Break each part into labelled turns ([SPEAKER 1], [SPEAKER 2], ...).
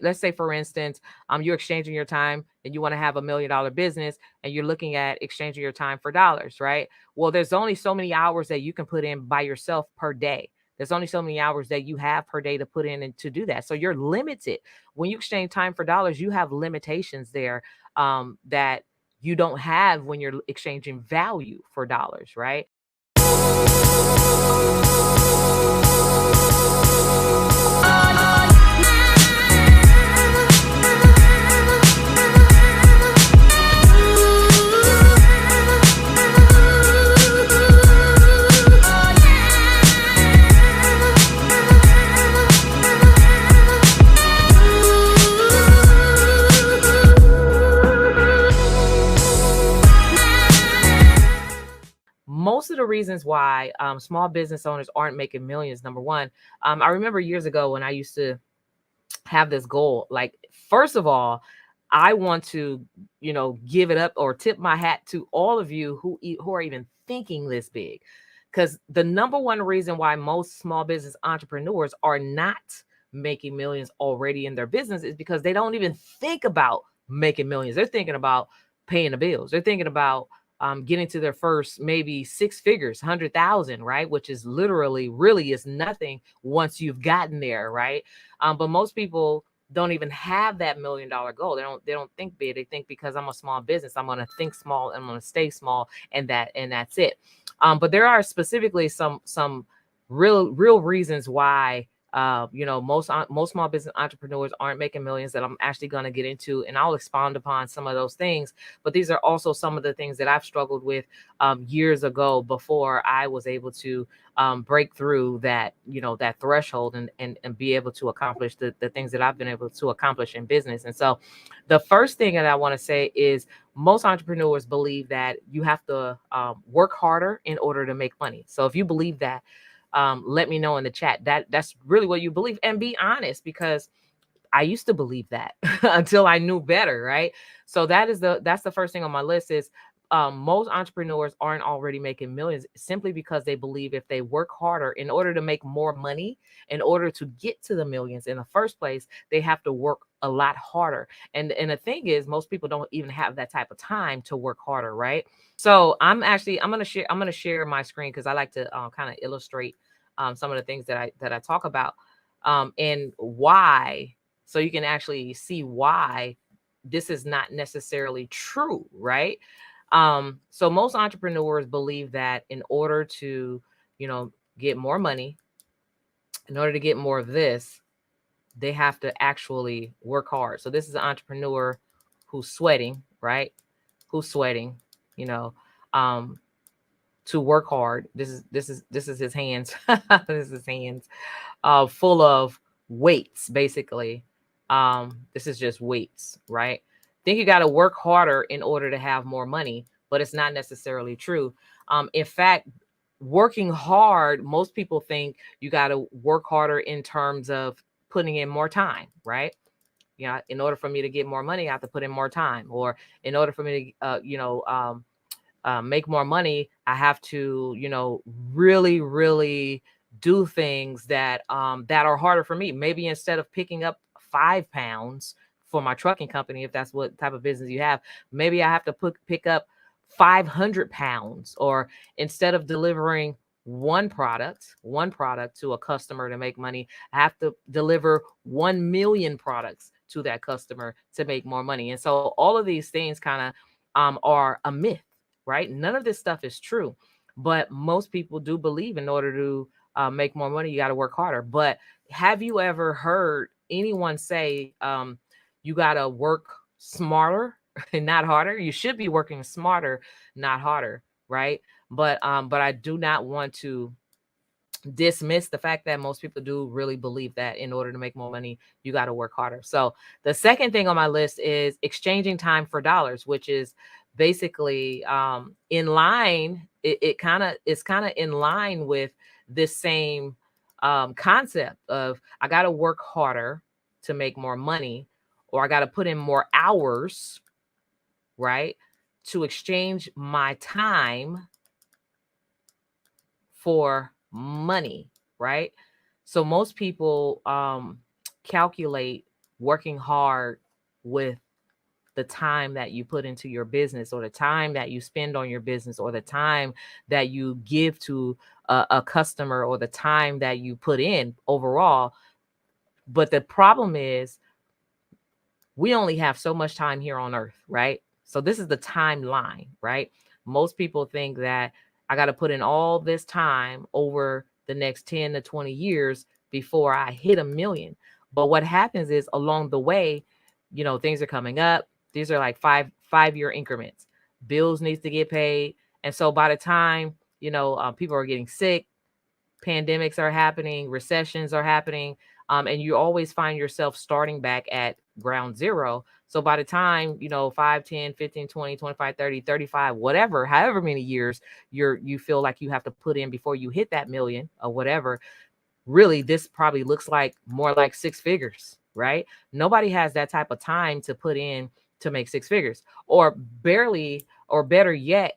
[SPEAKER 1] let's say, for instance, you're exchanging your time and you want to have $1 million business and you're looking at exchanging your time for dollars, right? Well, there's only so many hours that you can put in by yourself per day. There's only so many hours that you have per day to put in and to do that. So you're limited. When you exchange time for dollars, you have limitations there, that you don't have when you're exchanging value for dollars, right? Most of the reasons why small business owners aren't making millions, number one, I remember years ago when I used to have this goal. Like, first of all, I want to, give it up or tip my hat to all of you who are even thinking this big. Because the number one reason why most small business entrepreneurs are not making millions already in their business is because they don't even think about making millions. They're thinking about paying the bills. They're thinking about getting to their first maybe six figures, 100,000, right? Which is literally really is nothing once you've gotten there, right? But most people don't even have that $1 million goal. They don't think big. They think, because I'm a small business, I'm gonna think small, I'm gonna stay small, and that's it. But there are specifically some real reasons why most small business entrepreneurs aren't making millions, that I'm actually going to get into, and I'll expound upon some of those things. But these are also some of the things that I've struggled with years ago, before I was able to break through that threshold, and be able to accomplish the things that I've been able to accomplish in business. And so the first thing that I want to say is, most entrepreneurs believe that you have to work harder in order to make money. So if you believe that, let me know in the chat that's really what you believe, and be honest, because I used to believe that until I knew better, right? So that's the first thing on my list is, most entrepreneurs aren't already making millions simply because they believe if they work harder in order to make more money, in order to get to the millions in the first place, they have to work a lot harder. And the thing is, most people don't even have that type of time to work harder, right? So I'm gonna share my screen, because I like to kind of illustrate some of the things that I talk about, and why, so you can actually see why this is not necessarily true, right? So most entrepreneurs believe that in order to, get more money, in order to get more of this, they have to actually work hard. So this is an entrepreneur who's sweating, right? Who's sweating, you know, um, to work hard. This is his hands. This is his hands, full of weights, basically. This is just weights, right? Think you got to work harder in order to have more money, but it's not necessarily true. In fact, working hard, most people think you got to work harder in terms of putting in more time, right? In order for me to get more money, I have to put in more time, or in order for me to, make more money, I have to, really, really do things that are harder for me. Maybe instead of picking up 5 pounds for my trucking company, if that's what type of business you have, maybe I have to pick up 500 pounds, or instead of delivering one product to a customer to make money, I have to deliver 1 million products to that customer to make more money. And so all of these things kind of are a myth, right? None of this stuff is true, but most people do believe in order to make more money, you got to work harder. But have you ever heard anyone say, you got to work smarter and not harder? You should be working smarter, not harder, right? But I do not want to dismiss the fact that most people do really believe that in order to make more money, you got to work harder. So the second thing on my list is exchanging time for dollars, which is basically in line. It's kind of in line with this same concept of, I got to work harder to make more money, or I got to put in more hours, right, to exchange my time for money, right? So most people calculate working hard with the time that you put into your business, or the time that you spend on your business, or the time that you give to a customer, or the time that you put in overall. But the problem is, we only have so much time here on earth, right? So this is the timeline, right? Most people think that I got to put in all this time over the next 10 to 20 years before I hit a million. But what happens is, along the way, things are coming up. These are like five-year increments. Bills needs to get paid. And so by the time, people are getting sick, pandemics are happening, recessions are happening, and you always find yourself starting back at ground zero. So by the time, 5, 10, 15, 20, 25, 30, 35, whatever, however many years you feel like you have to put in before you hit that million or whatever, really, this probably looks like more like six figures, right? Nobody has that type of time to put in to make six figures, or barely, or better yet,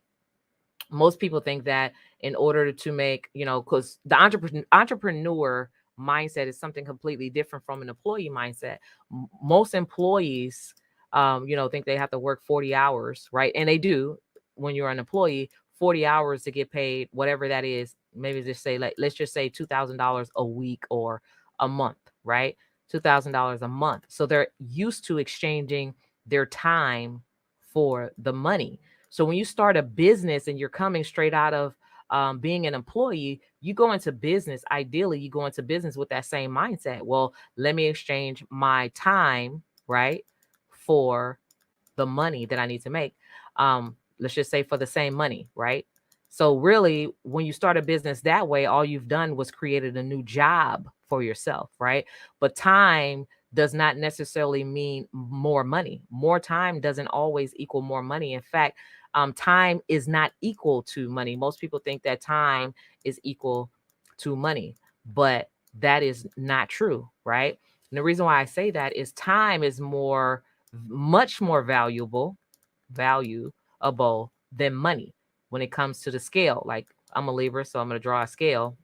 [SPEAKER 1] most people think that in order to make, because the entrepreneur mindset is something completely different from an employee mindset. Most employees, think they have to work 40 hours, right? And they do. When you're an employee, 40 hours to get paid, whatever that is. Maybe just say, like, let's just say $2,000 a week or a month, right? $2,000 a month. So they're used to exchanging their time for the money. So when you start a business and you're coming straight out of being an employee, you go into business. Ideally, you go into business with that same mindset. Well, let me exchange my time, right, for the money that I need to make. Let's just say for the same money, right? So really, when you start a business that way, all you've done was created a new job for yourself, right? But time does not necessarily mean more money. More time doesn't always equal more money. In fact, time is not equal to money. Most people think that time is equal to money, but that is not true, right? And the reason why I say that is time is much more valuable than money when it comes to the scale. Like, I'm a Libra, so I'm going to draw a scale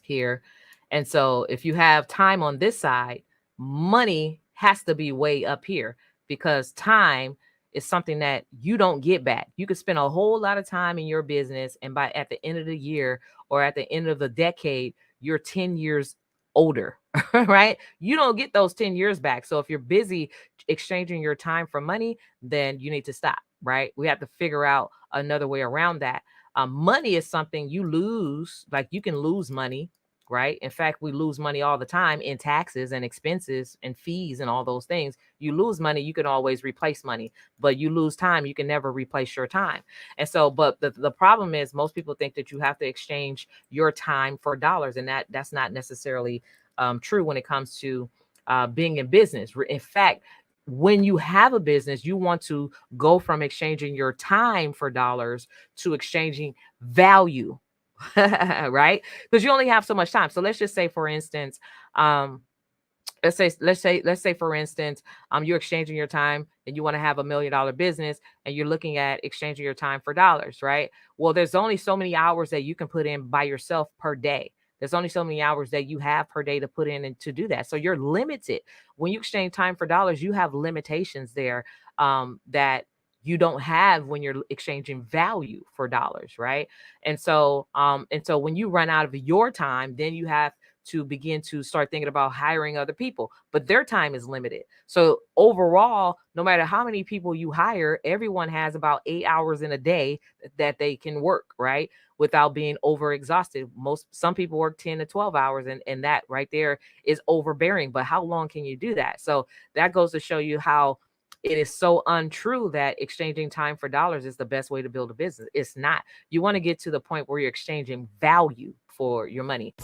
[SPEAKER 1] here. And so if you have time on this side, money has to be way up here, because time is something that you don't get back. You could spend a whole lot of time in your business, and at the end of the year, or at the end of the decade, you're 10 years older, right? You don't get those 10 years back. So if you're busy exchanging your time for money, then you need to stop, right? We have to figure out another way around that. Money is something you lose. Like, you can lose money, right? In fact, we lose money all the time in taxes and expenses and fees and all those things. You lose money, you can always replace money, but you lose time, you can never replace your time. And so, but the problem is, most people think that you have to exchange your time for dollars, and that's not necessarily true when it comes to being in business. In fact, when you have a business, you want to go from exchanging your time for dollars to exchanging value, right? Because you only have so much time. So let's just say, for instance, let's say for instance, you're exchanging your time and you want to have $1 million business, and you're looking at exchanging your time for dollars, right? Well, there's only so many hours that you can put in by yourself per day. There's only so many hours that you have per day to put in and to do that. So you're limited. When you exchange time for dollars, you have limitations there that you don't have when you're exchanging value for dollars, right? And so when you run out of your time, then you have to begin to start thinking about hiring other people, but their time is limited. So overall, no matter how many people you hire, everyone has about 8 hours in a day that they can work, right, without being overexhausted. Some people work 10 to 12 hours, and that right there is overbearing. But how long can you do that? So that goes to show you how it is so untrue that exchanging time for dollars is the best way to build a business. It's not. You want to get to the point where you're exchanging value for your money.